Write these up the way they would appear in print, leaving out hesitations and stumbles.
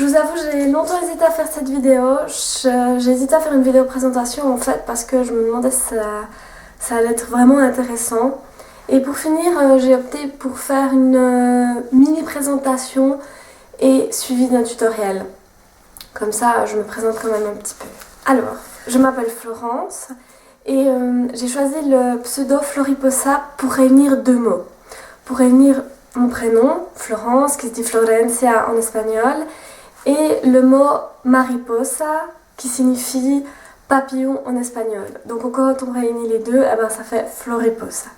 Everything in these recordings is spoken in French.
Je vous avoue, j'ai longtemps hésité à faire cette vidéo. J'ai hésité à faire une vidéo présentation en fait parce que je me demandais si ça allait être vraiment intéressant. Et pour finir, j'ai opté pour faire une mini présentation et suivi d'un tutoriel. Comme ça, je me présente quand même un petit peu. Alors, je m'appelle Florence et j'ai choisi le pseudo Floriposa pour réunir deux mots. Pour réunir mon prénom, Florence, qui se dit Florencia en espagnol, et le mot mariposa, qui signifie papillon en espagnol. Donc quand on réunit les deux, eh ben, ça fait Floriposa.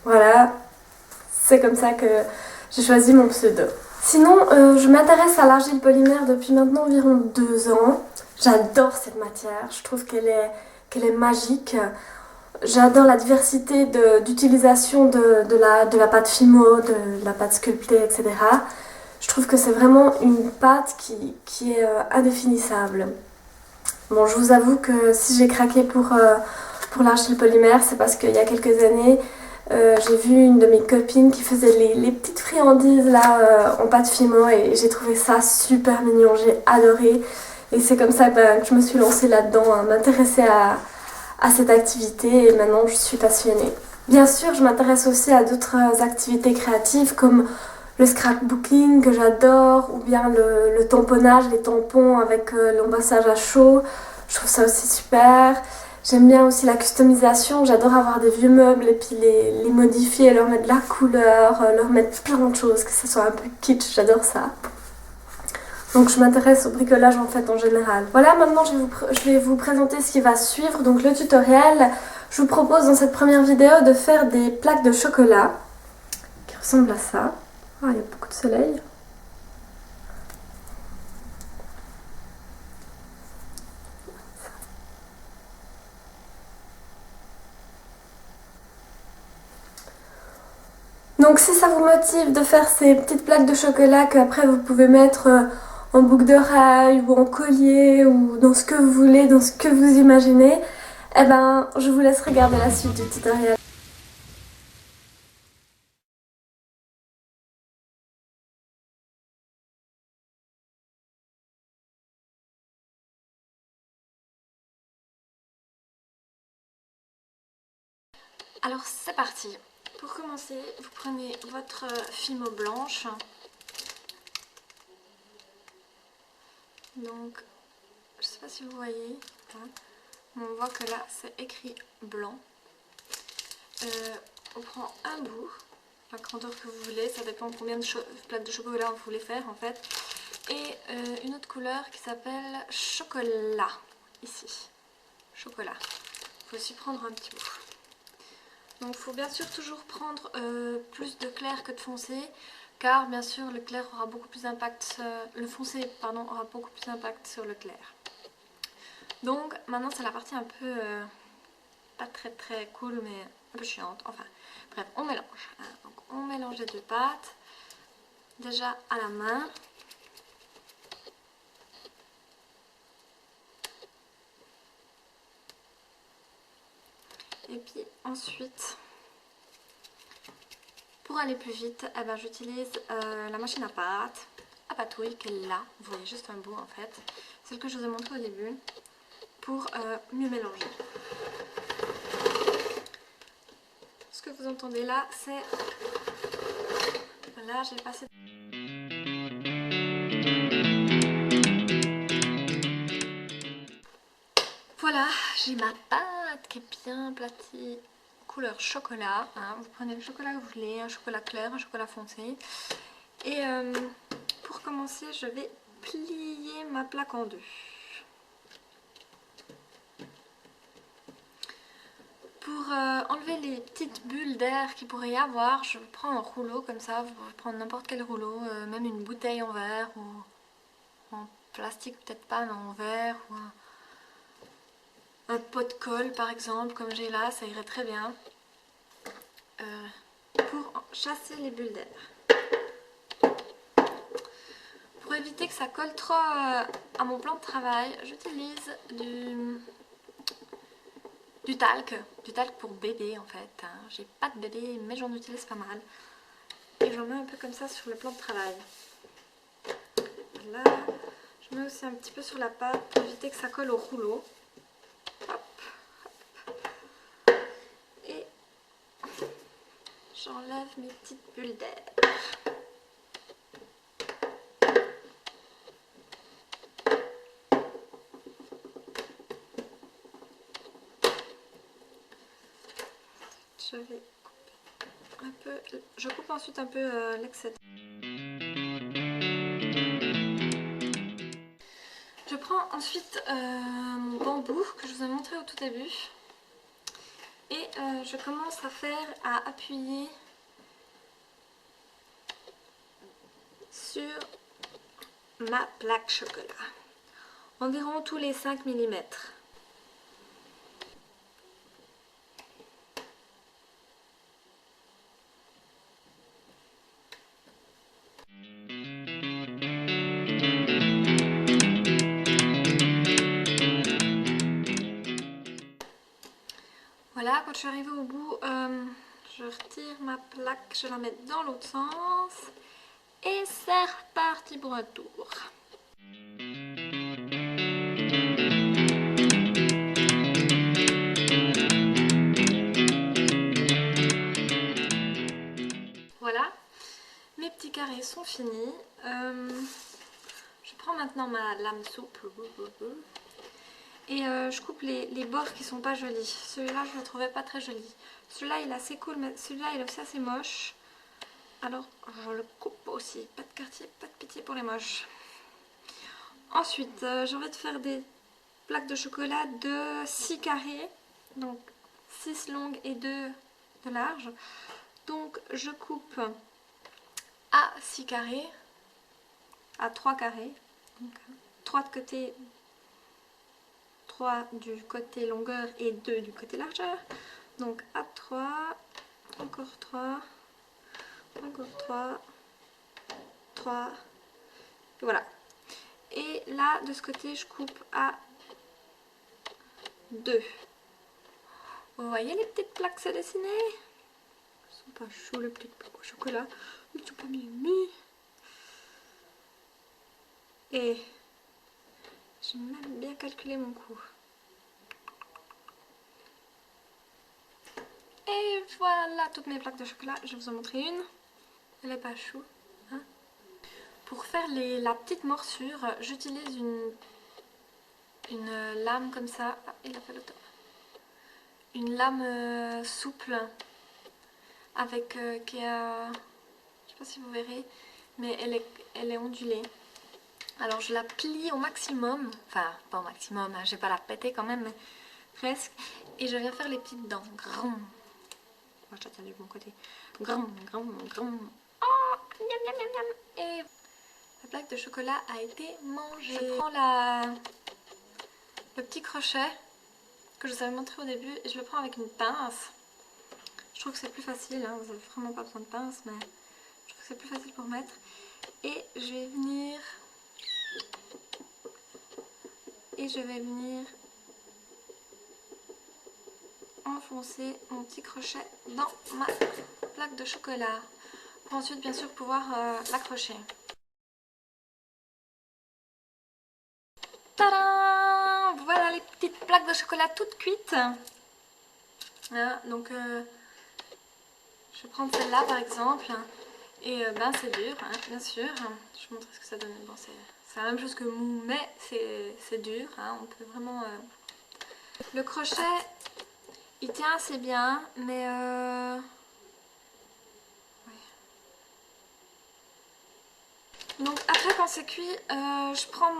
Voilà, c'est comme ça que j'ai choisi mon pseudo. Sinon, je m'intéresse à l'argile polymère depuis maintenant environ 2 ans. J'adore cette matière, je trouve qu'elle est magique. J'adore la diversité d'utilisation de la pâte Fimo, de la pâte sculptée, etc. Je trouve que c'est vraiment une pâte qui est indéfinissable. Bon, je vous avoue que si j'ai craqué pour l'argile polymère, c'est parce qu'il y a quelques années, j'ai vu une de mes copines qui faisait les petites friandises là en pâte Fimo et j'ai trouvé ça super mignon, j'ai adoré. Et c'est comme ça que je me suis lancée là-dedans, à m'intéresser à cette activité et maintenant je suis passionnée. Bien sûr, je m'intéresse aussi à d'autres activités créatives comme le scrapbooking que j'adore ou bien le tamponnage, les tampons avec l'embassage à chaud. Je trouve ça aussi super. J'aime bien aussi la customisation, j'adore avoir des vieux meubles et puis les modifier, leur mettre de la couleur, leur mettre plein de choses, que ce soit un peu kitsch, j'adore ça. Donc je m'intéresse au bricolage en fait en général. Voilà, maintenant je vais vous présenter ce qui va suivre, donc le tutoriel. Je vous propose dans cette première vidéo de faire des plaques de chocolat qui ressemblent à ça. Ah, il y a beaucoup de soleil. Donc si ça vous motive de faire ces petites plaques de chocolat qu'après vous pouvez mettre en boucle d'oreille ou en collier ou dans ce que vous voulez, dans ce que vous imaginez, eh ben je vous laisse regarder la suite du tutoriel. Alors c'est parti. Pour commencer, vous prenez votre Fimo blanche. Donc, je sais pas si vous voyez, hein, mais on voit que là c'est écrit blanc. On prend un bout, la grandeur que vous voulez, ça dépend combien de plaques de chocolat vous voulez faire en fait. Et une autre couleur qui s'appelle chocolat, ici, chocolat. Il faut aussi prendre un petit bout. Donc il faut bien sûr toujours prendre plus de clair que de foncé, car bien sûr le clair aura beaucoup plus d'impact, le foncé pardon, aura beaucoup plus d'impact sur le clair. Donc maintenant c'est la partie un peu, pas très cool mais un peu chiante, enfin bref on mélange. Hein. Donc on mélange les deux pâtes, déjà à la main. Et puis ensuite, pour aller plus vite, eh ben, j'utilise la machine à patouille qui est là. Vous voyez juste un bout en fait. Celle que je vous ai montré au début pour mieux mélanger. Ce que vous entendez là, c'est... Voilà, j'ai passé... Voilà, j'ai ma pâte qui est bien aplatie, couleur chocolat. Hein. Vous prenez le chocolat que vous voulez, un chocolat clair, un chocolat foncé. Et pour commencer, je vais plier ma plaque en deux. Pour enlever les petites bulles d'air qu'il pourrait y avoir, je prends un rouleau comme ça. Vous pouvez prendre n'importe quel rouleau, même une bouteille en verre ou en plastique, peut-être pas, mais en verre ou un pot de colle par exemple, comme j'ai là, ça irait très bien pour chasser les bulles d'air. Pour éviter que ça colle trop à mon plan de travail, j'utilise du talc pour bébé en fait. Hein. J'ai pas de bébé mais j'en utilise pas mal. Et j'en mets un peu comme ça sur le plan de travail. là. Je mets aussi un petit peu sur la pâte pour éviter que ça colle au rouleau. Hop, hop. Et j'enlève mes petites bulles d'air. Je vais couper un peu. Je coupe ensuite un peu l'excédent. Je prends ensuite mon bambou que je vous ai montré au tout début et je commence à appuyer sur ma plaque chocolat, environ tous les 5 mm. Voilà, quand je suis arrivée au bout, je retire ma plaque, je la mets dans l'autre sens et c'est reparti pour un tour. Voilà, mes petits carrés sont finis. Je prends maintenant ma lame souple et je coupe les bords qui sont pas jolis. Celui-là, je le trouvais pas très joli. Celui-là, il est assez cool, mais celui-là, il est aussi assez moche. Alors, je le coupe aussi. Pas de quartier, pas de pitié pour les moches. Ensuite, j'ai envie de faire des plaques de chocolat de 6 carrés. Donc, 6 longues et 2 de large. Donc, je coupe à 6 carrés, à 3 carrés. Donc, 3 de côté, 3 du côté longueur et 2 du côté largeur. Donc à 3, encore 3, encore 3, 3, et voilà. Et là, de ce côté, je coupe à 2. Vous voyez les petites plaques se dessiner? Elles sont pas chaudes les petites plaques au chocolat. Elles sont pas mimi. Et j'ai même bien calculé mon coût. Et voilà toutes mes plaques de chocolat. Je vais vous en montrer une. Elle est pas chou. Hein? Pour faire la petite morsure, j'utilise une lame comme ça. Ah, il a fait le top. Une lame souple avec qui a, je sais pas si vous verrez, mais elle est ondulée. Alors je la plie au maximum, enfin pas au maximum, hein, je vais pas la péter quand même, mais presque. Et je viens faire les petites dents. Grum. Moi je la tiens du bon côté. Grum, grum, grum. Oh, miam, miam, miam, miam. Et la plaque de chocolat a été mangée. Je prends le petit crochet que je vous avais montré au début et je le prends avec une pince. Je trouve que c'est plus facile, hein, vous n'avez vraiment pas besoin de pince, mais je trouve que c'est plus facile pour mettre. Et je vais venir enfoncer mon petit crochet dans ma plaque de chocolat pour ensuite bien sûr pouvoir l'accrocher. Tadam! Voilà les petites plaques de chocolat toutes cuites. Voilà, donc je vais prendre celle-là par exemple. Et ben c'est dur, hein, bien sûr. Je vais vous montrer ce que ça donne. Bon, c'est la même chose que mou, mais c'est dur. Hein, on peut vraiment... Le crochet, il tient assez bien, mais... Ouais. Donc après quand c'est cuit, je prends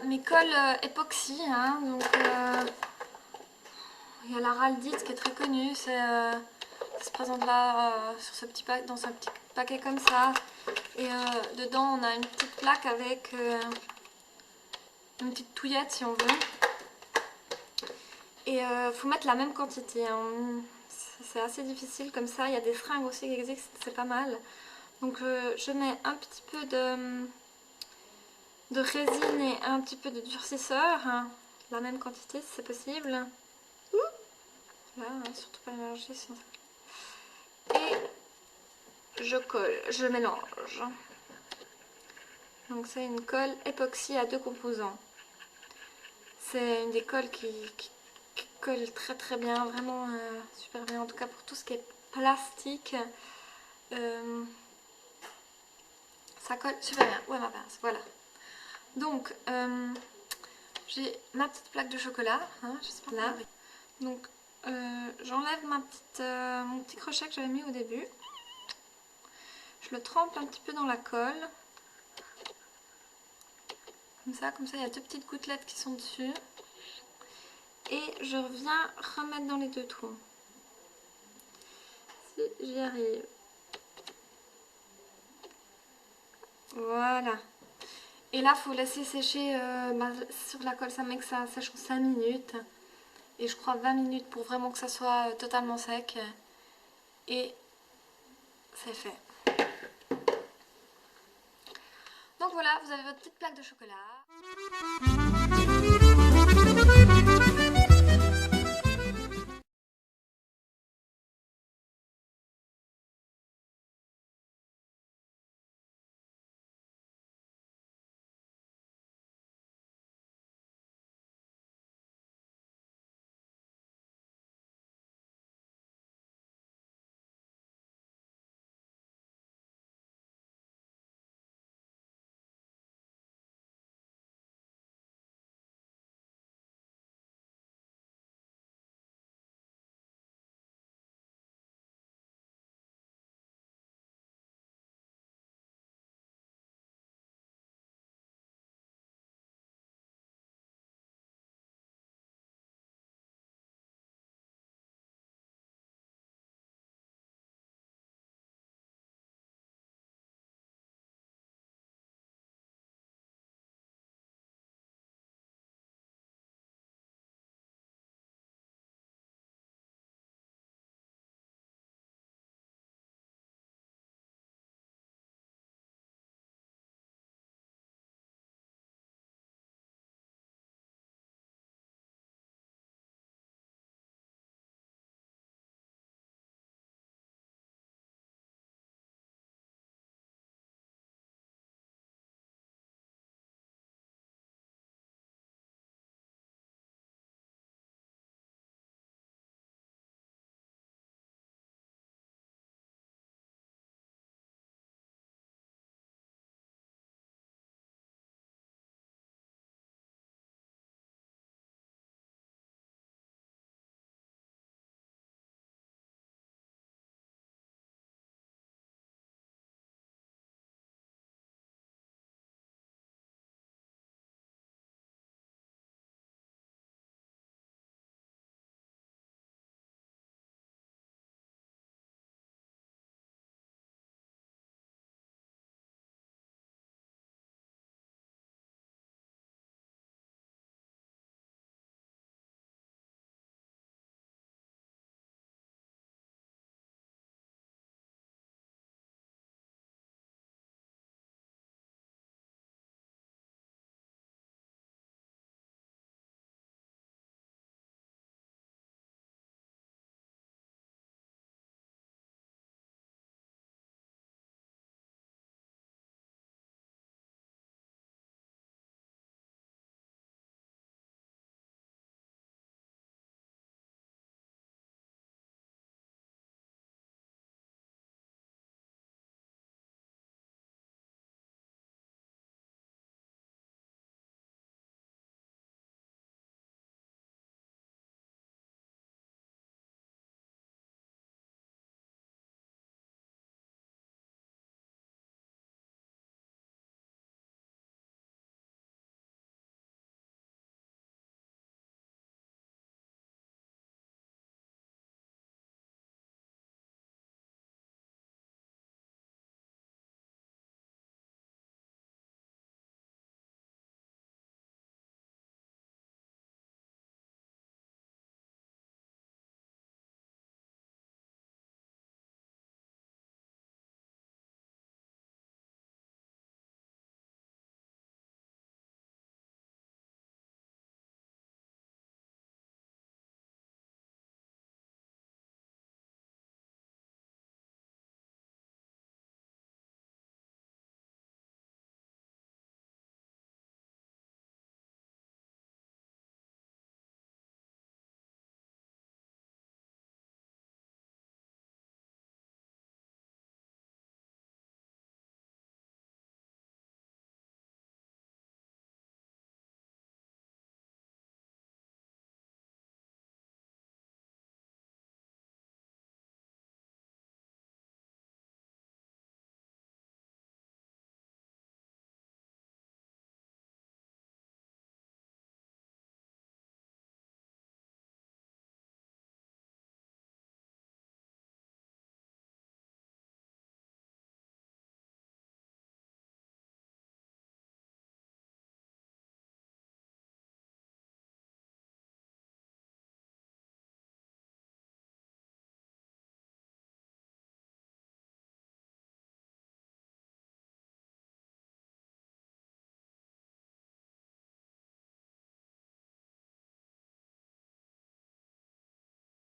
mes colles époxy. Hein, donc il y a la Raldite qui est très connue. Ça se présente là sur ce petit dans un petit paquet comme ça. Et dedans on a une petite plaque avec une petite touillette si on veut. Et faut mettre la même quantité. Hein. C'est assez difficile comme ça. Il y a des fringues aussi qui existent, c'est pas mal. Donc je mets un petit peu de résine et un petit peu de durcisseur. Hein. La même quantité si c'est possible. Là, hein, surtout pas mélanger sinon ça... Et je colle, je mélange. Donc c'est une colle époxy à 2 composants. C'est une des colles qui colle très très bien, vraiment super bien. En tout cas pour tout ce qui est plastique, ça colle super bien. Ouais, ma pince, voilà. Donc j'ai ma petite plaque de chocolat, hein, j'espère là. Donc j'enlève mon petit crochet que j'avais mis au début. Je le trempe un petit peu dans la colle. Comme ça il y a 2 petites gouttelettes qui sont dessus. Et je reviens remettre dans les 2 trous. Si j'y arrive. Voilà. Et là, il faut laisser sécher sur la colle, ça met que ça sèche en 5 minutes. Et je crois 20 minutes pour vraiment que ça soit totalement sec. Et c'est fait. Donc voilà, vous avez votre petite plaque de chocolat.